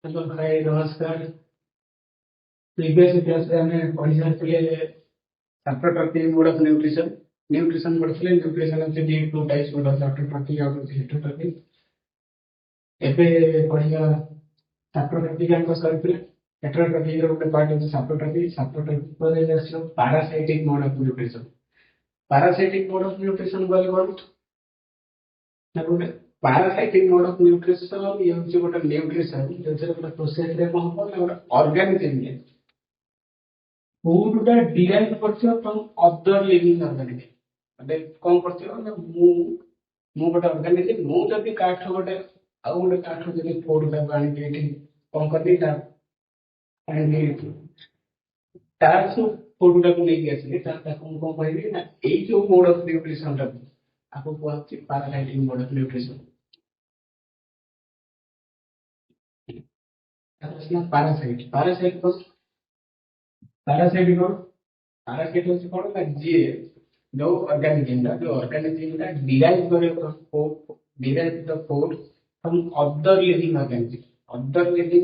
Hello भाई नमस्कार। Previous class रे हमें पढ़ी सारिथिले chapter 30 mode of nutrition. Nutrition पढ़िथिले न्यूट्रिशन अछि the two types mode of chapter 30 out of chapter 30। एबे पढ़िया चैप्टर 30 का अंक सारिथिले चैप्टर 30 रो ଗୋଟେ पार्ट अछि चैप्टर 30 पर azo parasitic mode of nutrition. Parasitic mode of nutrition बोले कोन ना ଗୋଟେ पैरासाइटिक मोड ऑफ न्यूट्रिशन ये होची ଗୋଟେ न्यूट्रिशन जेसे ଗୋଟେ प्रोसेस रे कोन कोन ଗୋଟେ ऑर्गेनिज्म ने फूड डिराइव करछो फ्रॉम अदर लिविंग ऑर्गेनिज्म म्हणजे कोन करछो ना मु गोटे ऑर्गेनिज्म मु जदी काठ गोटे आ गोटे काठ जदी फूड का पानी देठी कोन करदी ता एंड तारसु फूड का को लेके आसी ता कोन कोन कहबी ना एई जो मोड ऑफ न्यूट्रिशन ता आपको कहछि parasitic mode of nutrition. Parasite parasite को पैरासाइट को पैरासाइट होची कोन ना जे जो ऑर्गेनिज्म डिराइव करे from derive the food from other living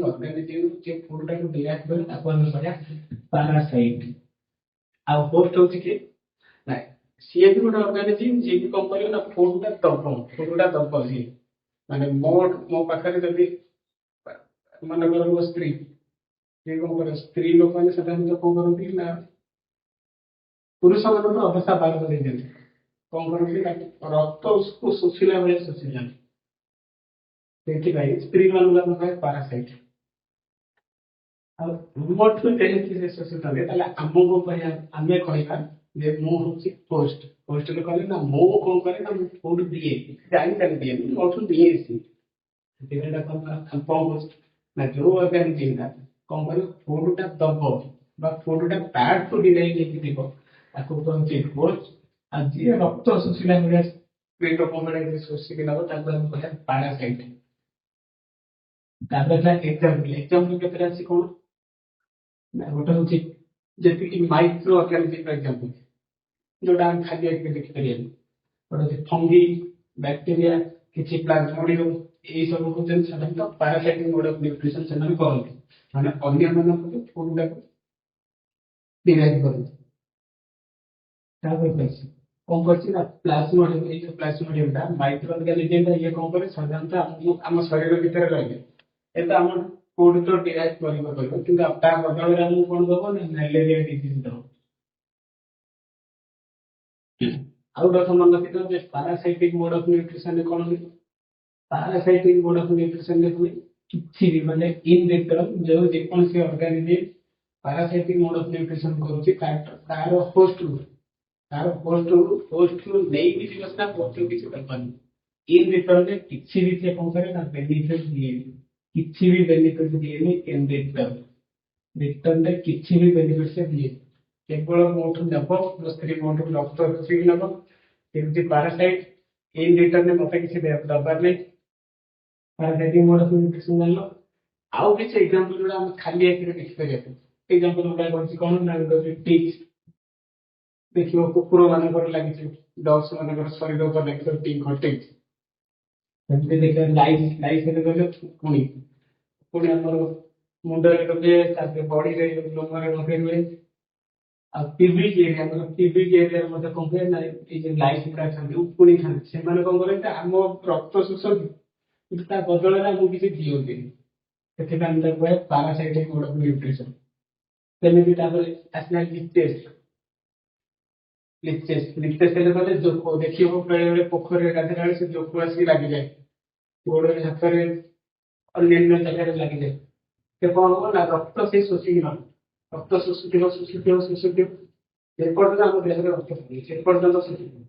organism जे फूड का डिराइव करे ताको हम कहया पैरासाइट। आ होस्ट होची कि ना सीए भी गोटे ऑर्गेनिज्म जे भी कम करे ना फूड का दब सी माने मो पाखरे जदी मन करो वो स्त्री जे कम करे स्त्री लोक माने साधारणतः कम करती ना पुरुष ମାନଙ୍କର ଅବସ୍ଥା ବାହାର କରିଦିଅନ୍ତି କଣ କରନ୍ତି ନା ରକ୍ତ उसको ଶୋଷିଲା ଭଳି ଶୋଷିଯାନ୍ତି ସେଥିପାଇଁ ସ୍ତ୍ରୀ ମାନଙ୍କୁ ଆମେ କହେ ପାରାସାଇଟ। ଆଉ ମୋଠୁ ଯେମିତି ସେ ଶୋଷିଥାନ୍ତି ତାହେଲେ ଆମକୁ କହିବା ଆମେ କହିବା ଯେ ମୁଁ ହଉଛି ହୋଷ୍ଟ ହୋଷ୍ଟରେ କହିଲେ ନା ମୁଁ କଣ କରେ ନା ମୁଁ ଫୁଡ ଦିଏ ଜାଣି ଦିଏ ମୋଠୁ ଦିଏ ସେଥିପାଇଁ କଣ କହୁଛି ନା ଯୋଉ ଅର୍ଗାନିଜିମଟା କଣ କରିବ ଫୁଡଟା ଦବ ବା ଫୁଡଟା ତାଠୁ ଡିରାଇଭ୍ ହେଇକି ଥିବ ତାକୁ କହନ୍ତି ହୋଷ୍ଟ। ଆଉ ଯିଏ ରକ୍ତ ଶୋଷିଲା ଭଳିଆ ପେଟ କମଳା ଶୋଷିକି ନବ ତାକୁ ଆମେ କହିବା ପାରାସାଇଟ। ତାପରେ ଏକ୍ସାମ୍ପଲ କେତେଟା ଅଛି କଣ ନା ଗୋଟେ ହଉଛି ଯେତିକି ମାଇକ୍ରୋ ଅର୍ଗାନିଜିମ ଏକ୍ସାମ୍ପଲ ଯୋଉଟା ଆମେ ଖାଲି ଆଖିରେ ଦେଖିପାରିବାନି ଗୋଟେ ହଉଛି ଫଙ୍ଗି ବ୍ୟାକ୍ଟେରିଆ କିଛି ପ୍ଲାଜମୋଡିୟମ ଏଇ ସବୁ ହଉଛନ୍ତି ସାଧାରଣତଃ ପାରାସାଇଟିକ ମୋଡ ଅଫ ନ୍ୟୁଟ୍ରିସନ ସେମାନେ କରନ୍ତି ମାନେ ଅନ୍ୟମାନଙ୍କୁ ଫୁଡଟାକୁ ଡିରାଇଭ୍ କରନ୍ତି। ତାପରେ କଣ କରୁଛି ନା ପ୍ଲାଜମୋଡିୟମ ଏଇ ଯୋଉ ପ୍ଲାଜମୋଡିୟମଟା ମାଇକ୍ରୋ ଅର୍ଗାନିଜିମଟା ଇଏ କଣ କରେ ସାଧାରଣତଃ ଆମ ଶରୀର ଭିତରେ ରହିଲେ ଏତ ଆମ ଫୁଡ ତ ଡିରାଇଭ୍ କରିବ କିନ୍ତୁ ତା ବଦଳରେ ଆମକୁ କଣ ଦବ ନା ମ୍ୟାଲେରିଆ ଡିଜିଜ ଦବ। ଆଉ ଗୋଟେ ମନେ ରଖିଥିବ ଯେ ପାରାସାଇଟିକ ମୋଡ ଅଫ ନ୍ୟୁଟ୍ରିସନ କଣ ହୁଏ पैरासाइटिक मोड ऑफ न्यूट्रिशन में हुए किसी भी माने इन रिटर्न जो जेकोसी organism parasitic mode of nutrition करूची तार होस्ट नहीं भी व्यवस्था होस्ट किसी करपानी इन रिटर्न में किसी भी से कौन करे ना बेनिफिट दिए किसी भी बेनिफिट दिए नहीं इन रिटर्न में किसी भी बेनिफिट से दिए केवल मोटू नब स्त्री मोटू रक्त रसी नब केमती पैरासाइट इन रिटर्न में मत किसी दबार नहीं पैरासाइटिक मोड ऑफ न्यूट्रिशन जानलो। आउ किसी एग्जांपल जोड़ा हम खाली आखिरे देखि परिया एग्जांपल उडा करछि कोन ना टिक्स देखियो कुकुर मानकर लागि डॉग्स मानकर शरीर पर लागि टिक टिक्स सेमते देखियो लाइफ ने गले पुणी पुणी हमर मुंड रे गले ताके बॉडी रे लोमरे लगे हुए आ पीबी एरिया मध्ये कंपेयर ना ए जे लाइफ का छथि पुणी खान से माने कोन करे हम रक्त शोषण ता बदଳରେ ଆମକୁ କିଛି ଦିଅନ୍ତିନି ସେଥିପାଇଁ ଆମେ ତାକୁ କହେ ପାରାସାଇଟିକ ମୋଡ ଅଫ ନ୍ୟୁଟ୍ରିସନ। ସେମିତି ତାପରେ ଆସିଲା ଲିଚେଷ୍ଟ ହେଲେ କହିଲେ ଜୋକ ଦେଖିବ ବେଳେ ବେଳେ ପୋଖରୀରେ ଗାଧେଇଲା ବେଳେ ସେ ଜୋକ ଆସିକି ଲାଗିଯାଏ ଗୋଡରେ ହାତରେ ଅନ୍ୟାନ୍ୟ ଜାଗାରେ ଲାଗିଯାଏ ସେ କଣ ହବ ନା ରକ୍ତ ସେ ଶୋଷିକି ନବ ରକ୍ତ ଶୋଷୁଥିବ ଏପର୍ଯ୍ୟନ୍ତ ଆମ ଦେହରେ ରକ୍ତ ଏପର୍ଯ୍ୟନ୍ତ ଶୋଷିଥିବ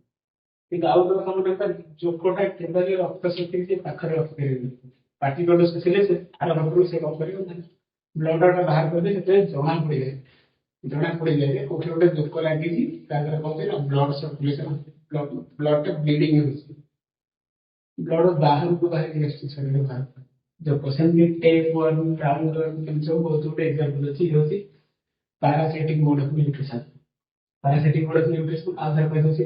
କିନ୍ତୁ ଆଉ ଗୋଟେ କଥା ଯୋକଟା କେବେ ରକ୍ତ ଶୋଷିକି ସେ ପାଖରେ ରଖିପାରିବେନି ପାଟି ଗଣ୍ଡ ଶୋଷିଲେ ସେ ଆର ରକ୍ତରୁ ସେ କଣ କରିବ ନା ବ୍ଲଡଟା ବାହାର କରିଦେଲେ ସେଥିରେ ଜଣା ପଡିଯାଏ କୋଉଠି ଗୋଟେ ଯୋକ ଲାଗିଛି ତା ଦ୍ୱାରା କଣ ନା ବ୍ଲଡ ସର୍କୁଲେସନ ବ୍ଲଡଟା ବ୍ଲିଡିଂ ହେଉଛି ବ୍ଲଡ ବାହାରକୁ ବାହାରି ଆସୁଛି ଶରୀର ବାହାରକୁ ଯୋକ ସେମିତି ଟେପ୍ ୱାର୍ମ ରାଉଣ୍ଡ ଏମିତି ସବୁ ବହୁତ ଗୋଟେ ଏକ୍ସାମ୍ପଲ ଅଛି ଇଏ ହେଉଛି parasitic mode of nutrition. Parasitic mode of nutrition आधार पर होती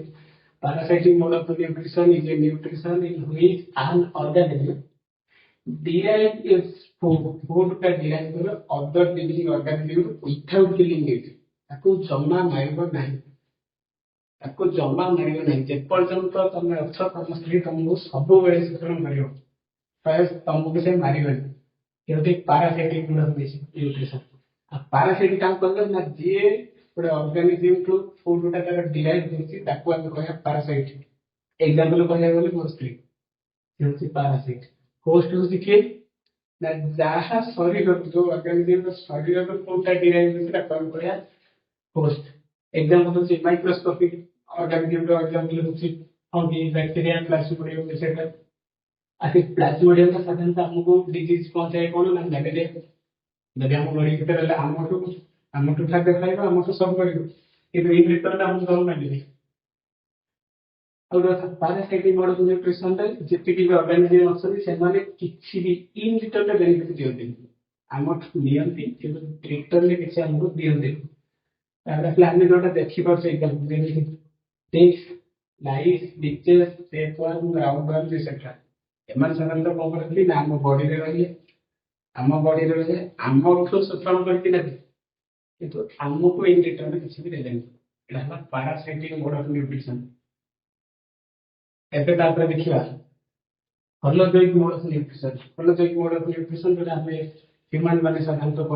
parasitic mode of nutrition is a nutrition in which an organism derive is food का derive करो other living organism without killing it ताको जमा मारिबो नहीं ताको जमा मारिबो नहीं जेपर्यंत तमे अछ तम स्त्री तुमको सब बेले शोषण करियो प्राय तुमको से मारिबो क्योंकि पैरासाइटिक न्यूट्रिशन पैरासाइटिक काम करले ना जे ଗୋଟେ ଅର୍ଗାନିଜମ ଠୁ ଫୁଡ ଟା ତାର ଡିରାଇଭ କରୁଛି ତାକୁ ଆମେ କହିବା ପାରାସାଇଟ ଏକ୍ସାମ୍ପଲ କହିବାକୁ ଗଲେ ମୋ ସ୍ତ୍ରୀ ସେ ହେଉଛି ପାରାସାଇଟ ହୋଷ୍ଟ ହେଉଛି କିଏ ନା ଯାହା ଶରୀର ଯୋଉ ଅର୍ଗାନିଜମ ଶରୀରର ଫୁଡ ଟା ଡିରାଇଭ କରୁଛି ତାକୁ ଆମେ କହିବା ହୋଷ୍ଟ ଏକ୍ସାମ୍ପଲ ହେଉଛି ମାଇକ୍ରୋସ୍କୋପିକ ଅର୍ଗାନିଜମ ର ଏକ୍ସାମ୍ପଲ ହେଉଛି ଫଙ୍ଗି ବ୍ୟାକ୍ଟେରିଆ ପ୍ଲାଜମୋଡିୟମ ଏଟसेट्रा आखिर प्लाज्मोडियम का साधारणतः हमको डिजीज पहुंचाए कौन ना मैलेरिया ଯଦି ଆମ ବଡି ଭିତରେ ହେଲେ ଆମଠୁ ଖାଦ୍ୟ ଖାଇବା ଆମଠୁ ସବୁ କରିବ କିନ୍ତୁ ଏଇ ଭିତରଟା ଆମକୁ ସବୁ ମାଗିବେ ଆଉ ପାରାସାଇଟିକ ମୋଡ ଅଫ ନ୍ୟୁଟ୍ରିସନରେ ଯେତିକି ବି ଅର୍ଗାନିଜମ ଅଛନ୍ତି ସେମାନେ କିଛି ବି ଇନ ରିଟର୍ନ ବେନିଫିଟ ଦିଅନ୍ତିନି ଆମଠୁ ନିଅନ୍ତି କିନ୍ତୁ ରିଟର୍ନରେ କିଛି ଆମକୁ ଦିଅନ୍ତିନି ତାପରେ ଆମେ ଯୋଉଟା ଦେଖିପାରୁଛେ ଏକ୍ସାମ୍ପଲ ଯେମିତି टिक्स लाइस डिचेस टेपवर्म राउंडवर्म एटसेट्रा एमान साधारणतः कौन करते ना आम बॉडी रे रहिए आमठू शोषण करके नेबे किंतु आमको इन रिटर्न किसी भी देलेनी एटा हला पैरासाइटिक मोड ऑफ न्यूट्रिशन एबे तापर देखिबा होलोजोइक मोड ऑफ न्यूट्रिशन जोटा हमें ह्यूमन माने साधारणतः